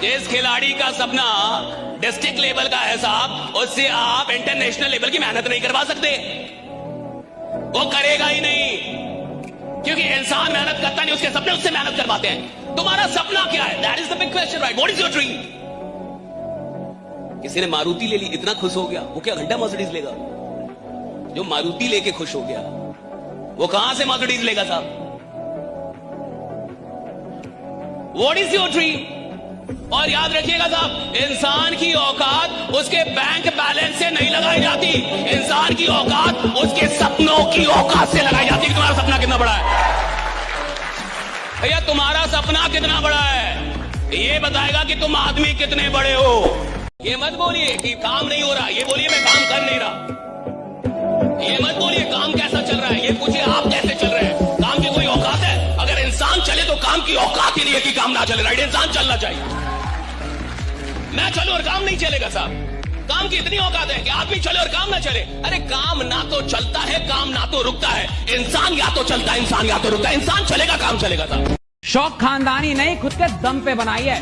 जिस खिलाड़ी का सपना डिस्ट्रिक्ट लेवल का है साहब, उससे आप इंटरनेशनल लेवल की मेहनत नहीं करवा सकते। वो करेगा ही नहीं, क्योंकि इंसान मेहनत करता नहीं, उसके सपने उससे मेहनत करवाते हैं। तुम्हारा सपना क्या है? That is the big question, right? What is your dream? किसी ने मारुति ले ली, इतना खुश हो गया, वो क्या घंटा मर्सिडीज लेगा? जो मारुति लेके खुश हो गया, वो कहां से मर्सिडीज लेगा साहब? What is your dream? और याद रखिएगा साहब, इंसान की औकात उसके बैंक बैलेंस से नहीं लगाई जाती, इंसान की औकात उसके सपनों की औकात से लगाई जाती है। तुम्हारा सपना कितना बड़ा है भैया? तुम्हारा सपना कितना बड़ा है ये बताएगा कि तुम आदमी कितने बड़े हो। ये मत बोलिए कि काम नहीं हो रहा, ये बोलिए मैं काम कर नहीं रहा। ये मत बोलिए काम कैसा चल रहा है, ये पूछिए आप कैसे चल रहे हैं। काम की कोई औकात है? अगर इंसान चले तो काम की औकात ही नहीं है कि काम ना चले, राइट? इंसान चलना चाहिए। मैं चलूं और काम नहीं चलेगा साहब? काम की इतनी औकात है कि आदमी चले और काम ना चले? अरे काम ना तो चलता है, काम ना तो रुकता है। इंसान या तो चलता है, इंसान या तो रुकता है। इंसान चलेगा, काम चलेगा साहब। शौक खानदानी नहीं, खुद के दम पे बनाई है,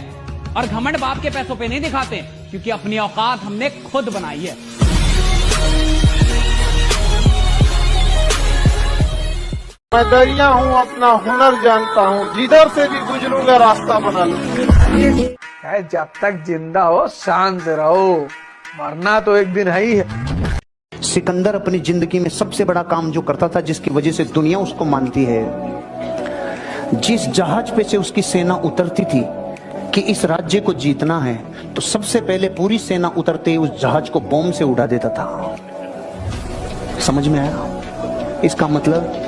और घमंड बाप के पैसों पे नहीं दिखाते, क्योंकि अपनी औकात हमने खुद बनाई है। मैं दरिया हूँ, अपना हुनर जानता हूँ, जिधर से भी गुजरूंगा रास्ता बना लूंगा। जब तक जिंदा हो शांत रहो, मरना तो एक दिन है ही है। सिकंदर अपनी जिंदगी में सबसे बड़ा काम जो करता था, जिसकी वजह से दुनिया उसको मानती है, जिस जहाज पे से उसकी सेना उतरती थी कि इस राज्य को जीतना है, तो सबसे पहले पूरी सेना उतरते ही उस जहाज को बॉम्ब से उड़ा देता था। समझ में आया? इसका मतलब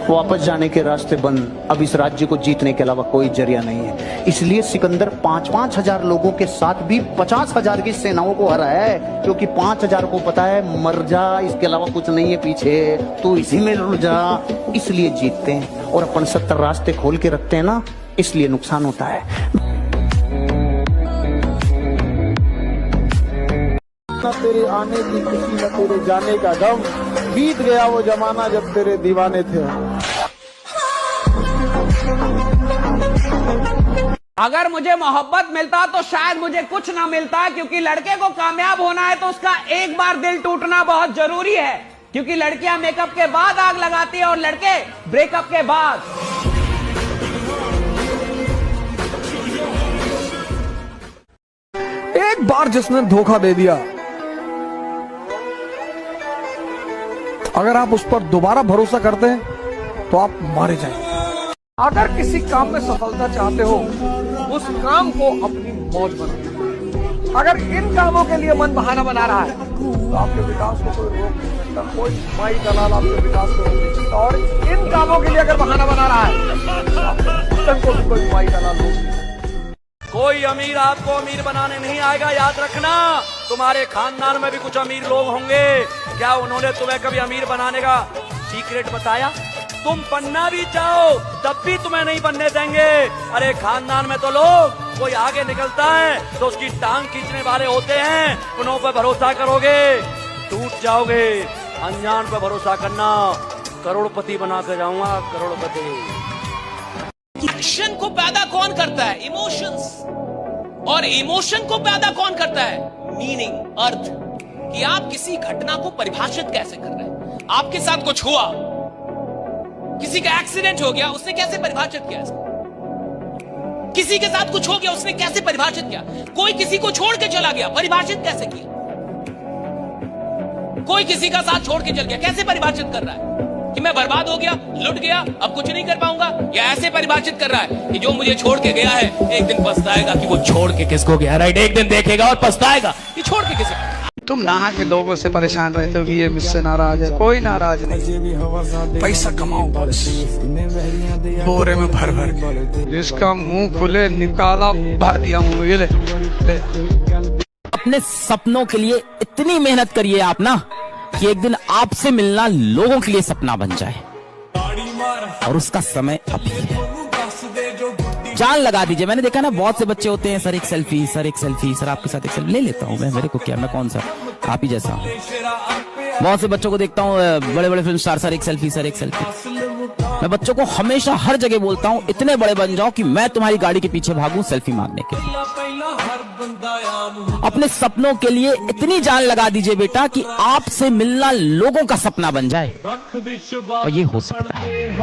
वापस जाने के रास्ते बंद, अब इस राज्य को जीतने के अलावा कोई जरिया नहीं है। इसलिए सिकंदर 5-5 हजार लोगों के साथ भी 50 हजार की सेनाओं को हराया है, क्योंकि 5 हजार को पता है मर जा, इसके अलावा कुछ नहीं है पीछे, तू इसी में रुल जा। इसलिए जीतते हैं, और अपन 70 रास्ते खोल के रखते हैं ना, इसलिए नुकसान होता है। न तेरे आने की खुशी, न तेरे जाने का गम, बीत गया वो जमाना जब तेरे दीवाने थे। अगर मुझे मोहब्बत मिलता तो शायद मुझे कुछ ना मिलता, क्योंकि लड़के को कामयाब होना है तो उसका एक बार दिल टूटना बहुत जरूरी है, क्योंकि लड़कियां मेकअप के बाद आग लगाती है और लड़के ब्रेकअप के बाद। एक बार जिसने धोखा दे दिया, अगर आप उस पर दोबारा भरोसा करते हैं तो आप मारे जाएंगे। अगर किसी काम में सफलता चाहते हो, उस काम को अपनी मौज बनाओ। अगर इन कामों के लिए मन बहाना बना रहा है तो आपके विकास को कोई रोक नहीं सकता, कोई माई दलाल आपके विकास को रोक नहीं सकता। और इन कामों के लिए अगर बहाना बना रहा है तो भी कोई माई दलाल रोक नहीं सकता। कोई अमीर आपको अमीर बनाने नहीं आएगा, याद रखना। तुम्हारे खानदान में भी कुछ अमीर लोग होंगे, क्या उन्होंने तुम्हें कभी अमीर बनाने का सीक्रेट बताया? तुम बनना भी चाहो तब भी तुम्हें नहीं बनने देंगे। अरे खानदान में तो लोग, कोई आगे निकलता है तो उसकी टांग खींचने वाले होते हैं, उन्हों पर भरोसा करोगे टूट जाओगे। अनजान पर भरोसा करना, करोड़पति बना के जाऊंगा, करोड़पति। एक्शन को पैदा कौन करता है? इमोशंस। और इमोशन को पैदा कौन करता है? मीनिंग, अर्थ। कि आप किसी घटना को परिभाषित कैसे कर रहे हैं। आपके साथ कुछ हुआ, किसी का एक्सीडेंट हो गया, उसने कैसे परिभाषित किया इसको? किसी के साथ कुछ हो गया, उसने कैसे परिभाषित किया? कोई किसी को छोड़ के चला गया, परिभाषित कैसे किया? कोई किसी का साथ छोड़ के चल गया, कैसे परिभाषित कर रहा है कि मैं बर्बाद हो गया, लुट गया, अब कुछ नहीं कर पाऊंगा? या ऐसे परिभाषित कर रहा है कि जो मुझे छोड़ के गया है एक दिन पछताएगा कि वो छोड़ के किसको गया, राइट? एक दिन देखेगा और पछताएगा कि छोड़ के किसे। तुम नहा के लोगों से परेशान रहते हो कि ये मुझसे नाराज है, कोई नाराज नहीं। पैसा कमाओ बस, बोरे में भर भर के, जिसका मुंह खुले निकाला भर दिया मुंह। ये ले। अपने सपनों के लिए इतनी मेहनत करिए आप ना, कि एक दिन आपसे मिलना लोगों के लिए सपना बन जाए, और उसका समय अभी है। जान लगा दीजिए। मैंने देखा ना, बहुत से बच्चे होते हैं, सर एक सेल्फी, सर एक सेल्फी, सर आपके साथ एक सेल्फी। ले लेता हूँ मैं, मेरे को क्या, मैं कौन सा आप ही जैसा हूँ। बहुत से बच्चों को देखता हूँ, बड़े बड़े फिल्म स्टार, सर एक सेल्फी, सर एक सेल्फी। मैं बच्चों को हमेशा हर जगह बोलता हूं, इतने बड़े बन जाओ कि मैं तुम्हारी गाड़ी के पीछे भागूं सेल्फी मारने के लिए। अपने सपनों के लिए इतनी जान लगा दीजिए बेटा कि आपसे मिलना लोगों का सपना बन जाए, और ये हो सकता है।